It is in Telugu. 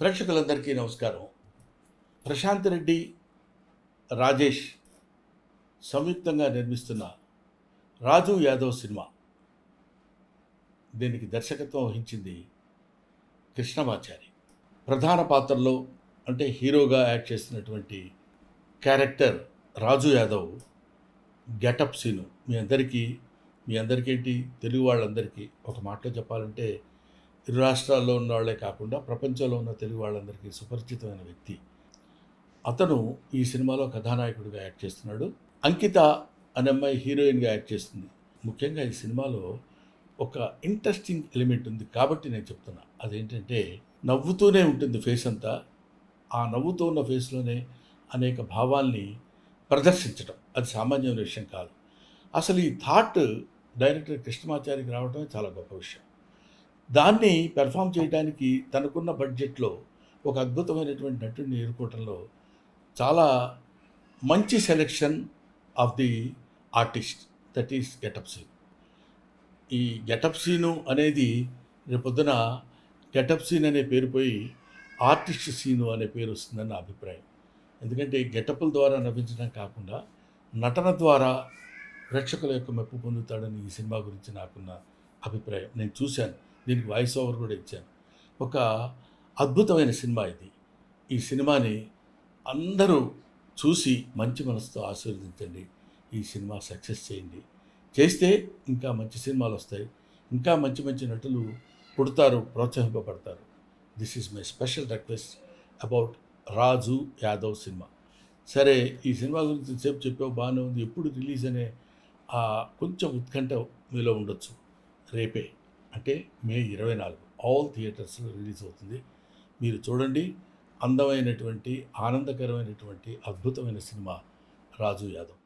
ప్రేక్షకులందరికీ నమస్కారం. ప్రశాంత్ రెడ్డి, రాజేష్ సంయుక్తంగా నిర్మిస్తున్న 'రాజు యాదవ్' సినిమా. దీనికి దర్శకత్వం వహించింది కృష్ణమాచారి. ప్రధాన పాత్రలో అంటే హీరోగా యాక్ట్ చేస్తున్నటువంటి క్యారెక్టర్ రాజు యాదవ్ గెటప్ సీను మీ అందరికేంటి తెలుగు వాళ్ళందరికీ ఒక మాటలో చెప్పాలంటే ఇరు రాష్ట్రాల్లో ఉన్న వాళ్ళే కాకుండా ప్రపంచంలో ఉన్న తెలుగు వాళ్ళందరికీ సుపరిచితమైన వ్యక్తి. అతను ఈ సినిమాలో కథానాయకుడిగా యాక్ట్ చేస్తున్నాడు. అంకిత అనే అమ్మాయి హీరోయిన్గా యాక్ట్ చేస్తుంది. ముఖ్యంగా ఈ సినిమాలో ఒక ఇంట్రెస్టింగ్ ఎలిమెంట్ ఉంది కాబట్టి నేను చెప్తున్నా. అదేంటంటే నవ్వుతూనే ఉంటుంది ఫేస్ అంతా. ఆ నవ్వుతూ ఉన్న ఫేస్లోనే అనేక భావాల్ని ప్రదర్శించడం అది సామాన్యమైన విషయం కాదు. అసలు ఈ థాట్ డైరెక్టర్ కృష్ణమాచారికి రావడమే చాలా గొప్ప విషయం. దాన్ని పెర్ఫామ్ చేయడానికి తనకున్న బడ్జెట్లో ఒక అద్భుతమైనటువంటి నటుడిని ఎన్నుకోవటంలో చాలా మంచి selection of the artist, that is getup Seenu. ఈ గెటప్ సీను అనేది రేపొద్దున గెటప్ సీన్ అనే పేరు పోయి ఆర్టిస్ట్ సీను అనే పేరు వస్తుందని నా అభిప్రాయం. ఎందుకంటే గెటప్ల ద్వారా నవ్వించడం కాకుండా నటన ద్వారా ప్రేక్షకుల యొక్క మెప్పు పొందుతాడని ఈ సినిమా గురించి నాకున్న అభిప్రాయం. నేను చూశాను, దీనికి వాయిస్ ఓవర్ కూడా ఇచ్చాను. ఒక అద్భుతమైన సినిమా ఇది. ఈ సినిమాని అందరూ చూసి మంచి మనసుతో ఆశీర్వదించండి. ఈ సినిమా సక్సెస్ చేయండి. చేస్తే ఇంకా మంచి సినిమాలు వస్తాయి, ఇంకా మంచి మంచి నటులు పుడతారు, ప్రోత్సహింపబడతారు. This is my special request about Raju Yadav సినిమా. సరే, ఈ సినిమా గురించి సేపు చెప్పావు, బాగానే ఉంది. ఎప్పుడు రిలీజ్ అనే కొంచెం ఉత్కంఠ మీలో ఉండొచ్చు. రేపే అంటే మే 24 ఆల్ థియేటర్స్లో రిలీజ్ అవుతుంది. మీరు చూడండి. అందమైనటువంటి, ఆనందకరమైనటువంటి, అద్భుతమైన సినిమా రాజు యాదవ్.